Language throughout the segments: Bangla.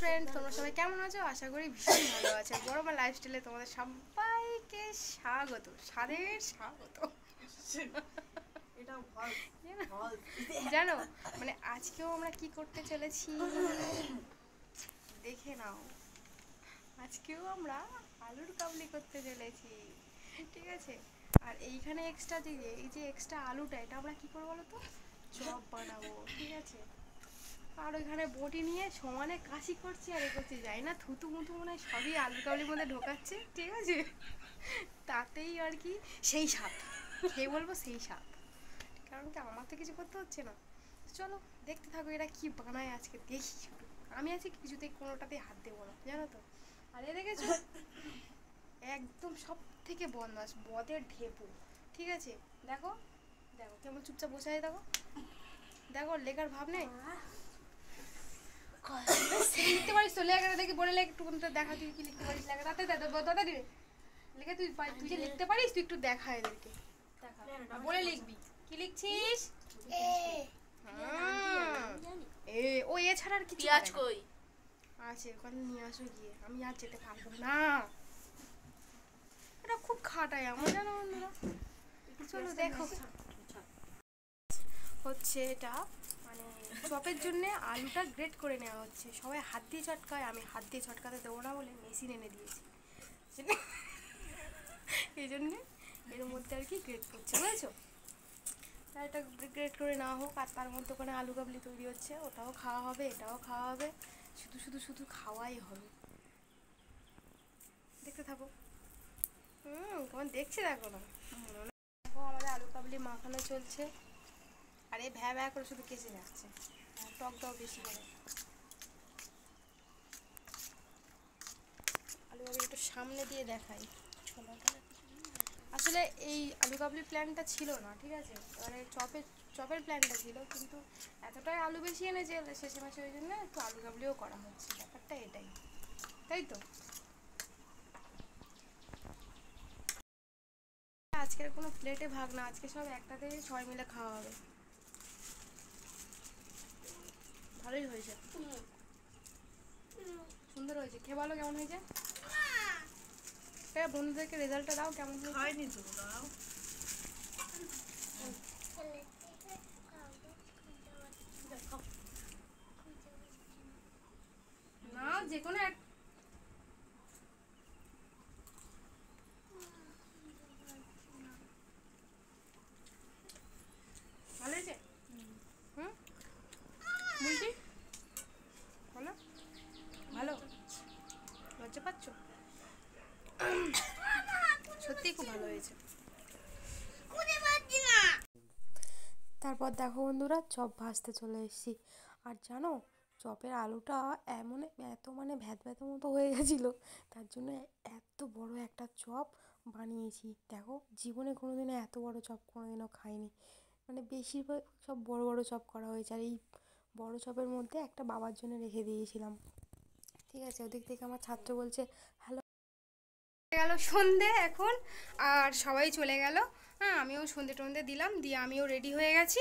ফ্রেন্ড, তোমরা সবাই কেমন আছো? আশা করি ভীষণ ভালো আছো। বড়মা লাইফস্টাইলে তোমাদের সবাইকে স্বাগত, স্বাদের স্বাগত। জানো মানে আজকেও আমরা কি করতে চলেছি দেখে নাও। আজকেও আমরা আলুর কাবলি করতে চলেছি, ঠিক আছে? আর এইখানে এক্সট্রা দিয়ে এই যে এক্সট্রা আলুটা, এটা আমরা কি করবো বলো তো? চপ বানাবো, ঠিক আছে? আর ওইখানে বটি নিয়ে সমানে কাশি করছি আর এ করছি, যাই না থুতু মুতু মনে হয় সবই আলু কাবলির মধ্যে ঢোকাচ্ছে, ঠিক আছে? তাতেই আর কি সেই স্বাদ, খেয়ে বলবো সেই স্বাদ। কারণ কি আমার তো কিছু করতে হচ্ছে না। চলো দেখতে থাকো এরা কি বানায় আজকে, দেখি শুরু। আমি আজকে কিছুতেই কোনোটাতেই হাত দেবো না, জানো তো? আর এ দেখেছো একদম সব থেকে বদমাস, বদের ঢেপু, ঠিক আছে? দেখো দেখো কেমন চুপচাপ বসে আছে, দেখো দেখো, লেখার ভাব নেই। লিখতে পারিস তো? লেখাটা দেখি বলে লেখ একটু, দেখা তুই কি লিখতে পারিস। লেখা তাতে দাদা দিবে লেখা, তুই তুই যে লিখতে পারিস তুই একটু দেখা এদেরকে, দেখা বলে লিখবি। কি লিখছিস? এ ও এছাড়া আর কিছু পেঁয়াজ কই আছে? ওখানে নিয়ে আসো গিয়ে, আমি আর যেতে পারবো না। এটা খুব খাটায় আমার, জানো বন্ধুরা। চলো দেখো হচ্ছে এটা মানে চপের জন্য আলুটা গ্রেট করে নেওয়া হচ্ছে। সবাই হাত দিয়ে চটকায়, আমি হাত দিয়ে চটকাতে দেবো না বলে মেশিন এনে দিয়েছি। এই জন্যে এর মধ্যে আর কি গ্রেট করছে, বুঝেছো? তা এটা গ্রেট করে নেওয়া হোক, আর তার মধ্যে ওখানে আলু কাবলি তৈরি হচ্ছে, ওটাও খাওয়া হবে এটাও খাওয়া হবে, শুধু শুধু শুধু খাওয়াই হবে। দেখতে থাকো। কেমন দেখছে দেখো না। দেখো আমাদের আলু কাবলি মাখানো চলছে, আর এই ভ্যা ভ্যা করে শুধু কেসে যাচ্ছে, টকটাও বেশি করে। আলু কাবলি একটু সামনে দিয়ে দেখাই ছোলাটা। আসলে এই আলু কাবলি প্ল্যানটা ছিল না, ঠিক আছে? এবারে চপের প্ল্যানটা ছিল, কিন্তু এতটাই আলু বেশি এনেছে শেষে মাসে, ওই জন্য একটু আলু কাবলিও করা হচ্ছে। ব্যাপারটা এটাই, তাই তো? আজকের কোনো প্লেটে ভাগ না, আজকে সব একটাতে সবাই মিলে খাওয়া হবে। ভালোই হয়েছে, সুন্দর হয়েছে। খেয়ে বলো কেমন হয়েছে। বন্ধুদেরকে রেজাল্টটা দাও কেমন হয়নি। তো দাও না, যে কোনো এক ভালো হয়েছে। হুম বলছি বলো, ভালো লজ্জা পাচ্ছ? সত্যিই খুব ভালো হয়েছে। তারপর দেখো বন্ধুরা, চপ ভাজতে চলে এসেছি। আর জানো চপের আলুটা এমন এত মানে ভ্যাত ভ্যাত মতো হয়ে গেছিলো, তার জন্য এত বড় একটা চপ বানিয়েছি। দেখো জীবনে কোনোদিনও এত বড় চপ কোনোদিনও খাইনি। মানে বেশিরভাগ সব বড় বড় চপ করা হয়েছে, আর এই বড় চপের মধ্যে একটা বাবার জন্য রেখে দিয়েছিলাম, ঠিক আছে? ওদিক থেকে আমার ছাত্র বলছে হ্যালো। গেল সন্ধে এখন, আর সবাই চলে গেল। হ্যাঁ, আমিও সন্ধে টন্ধে দিলাম, দিয়ে আমিও রেডি হয়ে গেছি,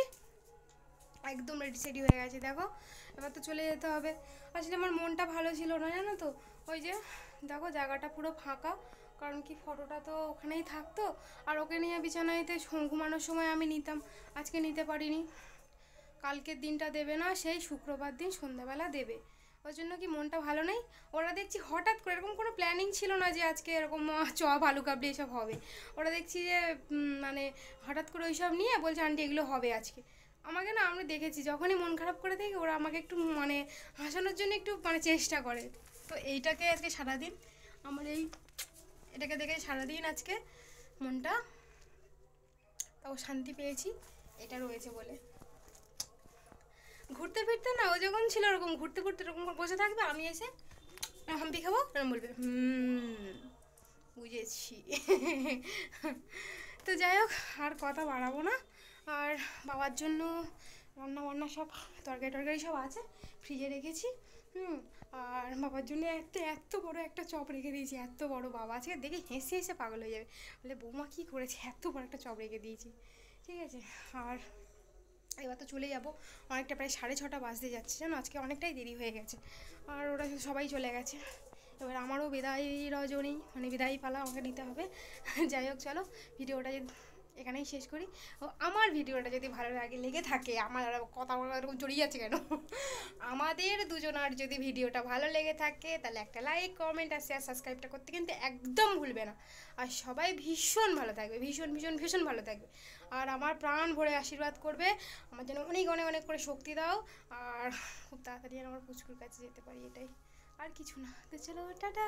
একদম রেডি সেডি হয়ে গেছে। দেখো এবার তো চলে যেতে হবে। আসলে আমার মনটা ভালো ছিল না, জানো তো? ওই যে দেখো জায়গাটা পুরো ফাঁকা, কারণ কি ফটোটা তো ওখানেই থাকতো, আর ওকে নিয়ে বিছানাইতে ঘুমানোর সময় আমি নিতাম, আজকে নিতে পারিনি। কালকের দিনটা দেবে না, সেই শুক্রবার দিন সন্ধ্যাবেলা দেবে, ওই জন্য কি মনটা ভালো নেই। ওরা দেখছি হঠাৎ করে, এরকম কোনো প্ল্যানিং ছিল না যে আজকে এরকম চপ আলু কাবলি এসব হবে। ওরা দেখছি যে মানে হঠাৎ করে ওইসব নিয়ে বলছে আন্টি এগুলো হবে আজকে। আমাকে না, আমরা দেখেছি যখনই মন খারাপ করে থাকি ওরা আমাকে একটু মানে হাসানোর জন্য একটু মানে চেষ্টা করে। তো এইটাকে আজকে সারাদিন আমার এটাকে দেখে সারাদিন আজকে মনটা তাও শান্তি পেয়েছি, এটা রয়েছে বলে। ঘুরতে ফিরতে না, ও যখন ছিল ওরকম ঘুরতে ঘুরতে এরকম বসে থাকবে, আমি এসে হাম্পি খাবো, এরকম বলবে বুঝেছি। তো যাই হোক, আর কথা বাড়াবো না। আর বাবার জন্য রান্না বান্না সব তরকারি টরকারি সব আছে, ফ্রিজে রেখেছি। আর বাবার জন্য এত বড় একটা চপ রেখে দিয়েছি, এত বড়। বাবা আজকে দেখে হেসে হেসে পাগল হয়ে যাবে, বলে বৌমা কী করেছে, এত বড় একটা চপ রেখে দিয়েছি, ঠিক আছে? আর এবার তো চলে যাব, অনেকটা প্রায় 6:30 বাজতে যাচ্ছে জানো, আজকে অনেকটাই দেরি হয়ে গেছে। আর ওরা সবাই চলে গেছে, এবার আমারও বিদায় রজনী, মানে বিদায় পালা আমাকে নিতে হবে। যাই হোক চলো, ভিডিওটা এখানেই শেষ করি। ও আমার ভিডিওটা যদি ভালো লেগে থাকে, আমার কথা বলা এরকম জড়িয়ে যাচ্ছে কেন, আমাদের দুজনার যদি ভিডিওটা ভালো লেগে থাকে তাহলে একটা লাইক, কমেন্ট আর শেয়ার, সাবস্ক্রাইবটা করতে কিন্তু একদম ভুলবে না। আর সবাই ভীষণ ভালো থাকবে, ভীষণ ভীষণ ভীষণ ভালো থাকবে। আর আমার প্রাণ ভরে আশীর্বাদ করবে, আমার জন্য অনেক অনেক অনেক করে শক্তি দাও। আর খুব তাড়াতাড়ি যেন আমার পুচকুর কাছে যেতে পারি, এটাই, আর কিছু না। তো চলো, টাটা।